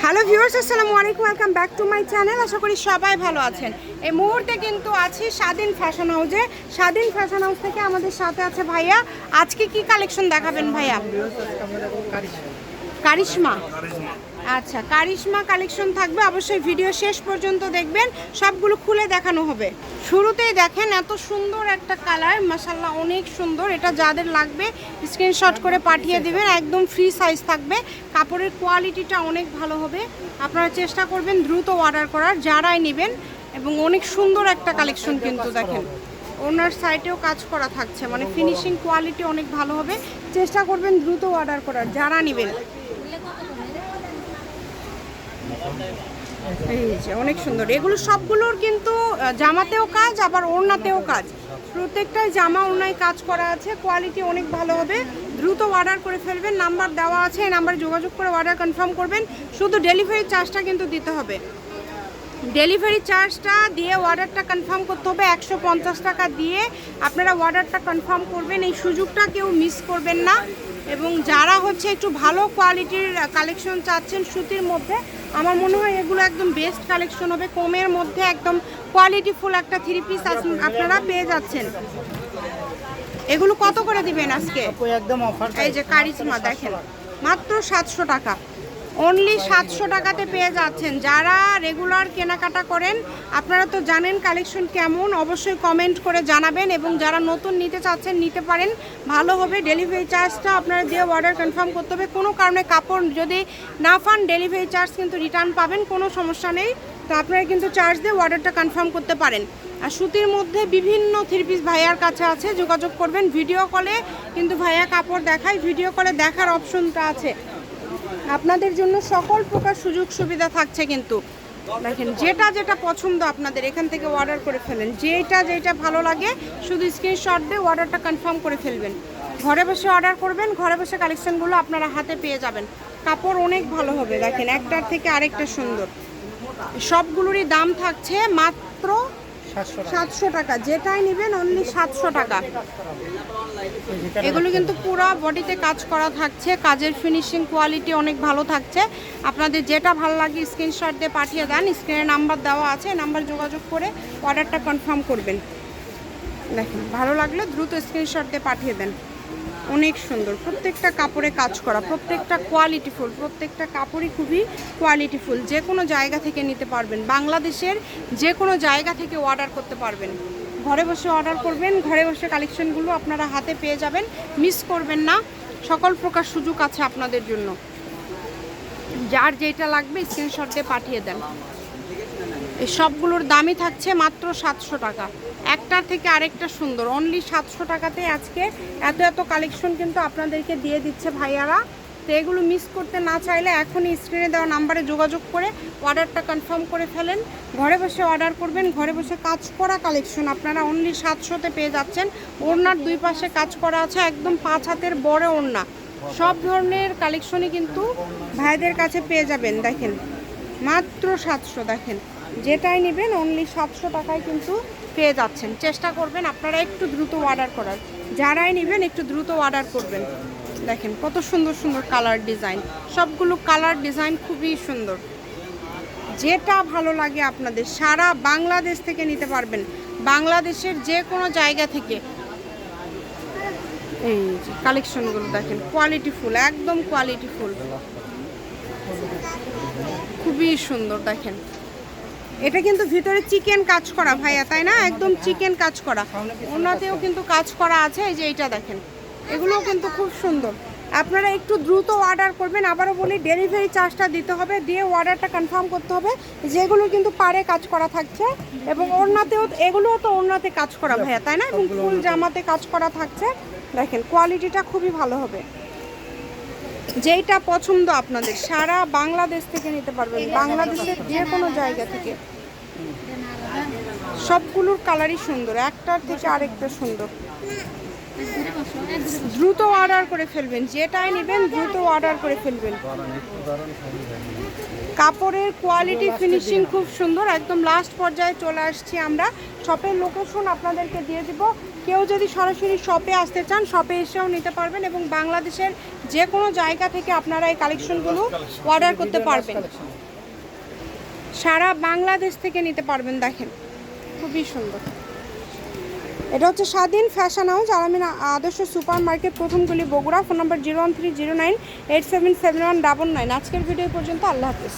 Hello viewers, আসসালামু আলাইকুম, welcome back to my channel. আশা করি সবাই ভালো আছেন। এই মুহূর্তে কিন্তু আছি স্বাধীন ফ্যাশন হাউসে। স্বাধীন ফ্যাশন হাউস থেকে আমাদের সাথে আছে ভাইয়া। আজকে কি কালেকশন দেখাবেন ভাইয়া? কারিশমা। আচ্ছা, কারিশমা কালেকশন থাকবে, অবশ্যই ভিডিও শেষ পর্যন্ত দেখবেন, সবগুলো খুলে দেখানো হবে। শুরুতেই দেখেন এত সুন্দর একটা কালার, মাশাআল্লাহ অনেক সুন্দর। এটা যাদের লাগবে স্ক্রিনশট করে পাঠিয়ে দিবেন, একদম ফ্রি সাইজ থাকবে। কাপড়ের কোয়ালিটিটা অনেক ভালো হবে, আপনারা চেষ্টা করবেন দ্রুত অর্ডার করার যারাই নেবেন। এবং অনেক সুন্দর একটা কালেকশন কিন্তু দেখেন, ওনার সাইটেও কাজ করা থাকছে, মানে ফিনিশিং কোয়ালিটি অনেক ভালো হবে। চেষ্টা করবেন দ্রুত অর্ডার করার যারা নেবেন। এই যে অনেক সুন্দর, এগুলো সবগুলোর কিন্তু জামাতেও কাজ আবার ওড়নাতেও কাজ, প্রত্যেকটাই জামা ওড়নায় কাজ করা আছে। কোয়ালিটি অনেক ভালো হবে, দ্রুত অর্ডার করে ফেলবেন। নাম্বার দেওয়া আছে, এই নাম্বারে যোগাযোগ করে অর্ডার কনফার্ম করবেন। শুধু ডেলিভারি চার্জটা কিন্তু দিতে হবে, ডেলিভারি চার্জটা দিয়ে অর্ডারটা কনফার্ম করতে হবে। 150 টাকা দিয়ে আপনারা অর্ডারটা কনফার্ম করবেন, এই সুযোগটা কেউ মিস করবেন না। এবং যারা হচ্ছে একটু ভালো কোয়ালিটির কালেকশন চাচ্ছেন সুতির মধ্যে, আমার মনে হয় এগুলো একদম বেস্ট কালেকশন হবে। কমের মধ্যে একদম কোয়ালিটিফুল একটা থ্রি পিস আপনারা পেয়ে যাচ্ছেন। এগুলো কত করে দিবেন আজকে? একদম অফার। এই যে কারিশমা দেখেন, মাত্র 700 টাকা, অনলি 700 টাকাতে পেয়ে যাচ্ছেন। যারা রেগুলার কেনাকাটা করেন আপনারা তো জানেন কালেকশন কেমন, অবশ্যই কমেন্ট করে জানাবেন। এবং যারা নতুন নিতে চাচ্ছেন নিতে পারেন, ভালো হবে। ডেলিভারি চার্জটা আপনারা দিয়ে অর্ডার কনফার্ম করতে হবে। কোনো কারণে কাপড় যদি না পান ডেলিভারি চার্জ কিন্তু রিটার্ন পাবেন, কোনো সমস্যা নেই। তো আপনারা কিন্তু চার্জ দিয়ে অর্ডারটা কনফার্ম করতে পারেন। আর সুতির মধ্যে বিভিন্ন থ্রি পিস ভাইয়ার কাছে আছে, যোগাযোগ করবেন। ভিডিও কলে কিন্তু ভাইয়া কাপড় দেখায়, ভিডিও কলে দেখার অপশনটা আছে আপনাদের জন্য, সকল প্রকার সুযোগ সুবিধা থাকছে। কিন্তু দেখেন যেটা যেটা পছন্দ আপনাদের এখান থেকে অর্ডার করে ফেলেন, যেটা ভালো লাগে শুধু স্ক্রিনশট দিয়ে অর্ডারটা কনফার্ম করে ফেলবেন। ঘরে বসে অর্ডার করবেন, ঘরে বসে কালেকশনগুলো আপনারা হাতে পেয়ে যাবেন। কাপড় অনেক ভালো হবে, দেখেন একটার থেকে আরেকটা সুন্দর। সবগুলোরই দাম থাকছে মাত্র 700 টাকা, যেটাই নেবেন অনলি 700 টাকা। এগুলো কিন্তু পুরো বডিতে কাজ করা থাকছে, কাজের ফিনিশিং কোয়ালিটি অনেক ভালো থাকছে। আপনাদের যেটা ভালো লাগে স্ক্রিনশট দিয়ে পাঠিয়ে দেন, স্ক্রিনে নাম্বার দেওয়া আছে, নাম্বার যোগাযোগ করে অর্ডারটা কনফার্ম করবেন। দেখেন ভালো লাগলে দ্রুত স্ক্রিনশট দিয়ে পাঠিয়ে দেন। অনেক সুন্দর, প্রত্যেকটা কাপড়ে কাজ করা, প্রত্যেকটা কোয়ালিটিফুল, প্রত্যেকটা কাপড়ই খুবই কোয়ালিটিফুল। যে কোনো জায়গা থেকে নিতে পারবেন, বাংলাদেশের যে কোনো জায়গা থেকে অর্ডার করতে পারবেন। ঘরে বসে অর্ডার করবেন, ঘরে বসে কালেকশনগুলো আপনারা হাতে পেয়ে যাবেন, মিস করবেন না। সকল প্রকার সুযোগ আছে আপনাদের জন্য, যার যেটা লাগবে স্ক্রিনশট দিয়ে পাঠিয়ে দেন। এই সবগুলোর দামই থাকছে মাত্র 700 টাকা, একটার থেকে আরেকটা সুন্দর। অনলি 700 টাকাতে আজকে এত কালেকশন কিন্তু আপনাদেরকে দিয়ে দিচ্ছে ভাইয়ারা। তো এগুলো মিস করতে না চাইলে এখনই স্ক্রিনে দেওয়া নাম্বারে যোগাযোগ করে অর্ডারটা কনফার্ম করে ফেলেন। ঘরে বসে অর্ডার করবেন, ঘরে বসে কাজ করা কালেকশন আপনারা অনলি 700-তে পেয়ে যাচ্ছেন। ওড়নার দুই পাশে কাজ করা আছে, একদম 5 হাতের বড় ওড়না। সব ধরনের কালেকশনই কিন্তু ভাইদের কাছে পেয়ে যাবেন। দেখেন মাত্র 700, দেখেন যেটাই নেবেন অনলি 700 টাকায় কিন্তু পেয়ে যাচ্ছেন। চেষ্টা করবেন আপনারা একটু দ্রুত অর্ডার করার, যারাই নেবেন একটু দ্রুত অর্ডার করবেন। দেখেন কত সুন্দর সুন্দর কালার ডিজাইন, সবগুলো কালার ডিজাইন খুবই সুন্দর। যেটা ভালো লাগে আপনাদের সারা বাংলাদেশ থেকে নিতে পারবেন, বাংলাদেশের যে কোনো জায়গা থেকে। এই যে কালেকশনগুলো দেখেন কোয়ালিটিফুল, একদম কোয়ালিটিফুল, খুবই সুন্দর। দেখেন এটা কিন্তু ভিতরে চিকেন কাজ করা ভাইয়া, তাই না? একদম চিকেন কাজ করা, ওনাতেও কিন্তু কাজ করা আছে। এই যে এইটা দেখেন, এগুলোও কিন্তু খুব সুন্দর। আপনারা একটু দ্রুত অর্ডার করবেন। আবারও বলি ডেলিভারি চার্জটা দিতে হবে, দিয়ে অর্ডারটা কনফার্ম করতে হবে। যেগুলো কিন্তু পাড়ে কাজ করা থাকছে এবং ওড়নাতেও, এগুলোও তো ওড়নাতে কাজ করা ভাইয়া, তাই না? এবং ফুল জামাতে কাজ করা থাকছে। দেখেন কোয়ালিটিটা খুবই ভালো হবে। যেইটা পছন্দ আপনাদের সারা বাংলাদেশ থেকে নিতে পারবেন, বাংলাদেশের যে কোনো জায়গা থেকে। সবগুলোর কালারই সুন্দর, একটার থেকে আরেকটা সুন্দর। দ্রুত অর্ডার করে ফেলবেন, যেটাই নেবেন দ্রুত অর্ডার করে ফেলবেন। কাপড়ের কোয়ালিটি ফিনিশিং খুব সুন্দর। একদম লাস্ট পর্যায়ে চলে আসছি আমরা। শপের লোকেশন আপনাদেরকে দিয়ে দিব, কেউ যদি সরাসরি শপে আসতে চান শপে এসেও নিতে পারবেন এবং বাংলাদেশের যে কোনো জায়গা থেকে আপনারা এই কালেকশনগুলো অর্ডার করতে পারবেন। সারা বাংলাদেশ থেকে নিতে পারবেন। দেখেন খুবই সুন্দর। এটা হচ্ছে স্বাধীন fashion house, Alamin Adarsha super market, প্রথমগুলি বগুড়া। Phone number 01309877199। আজকের ভিডিও পর্যন্ত, আল্লাহ হাফিজ।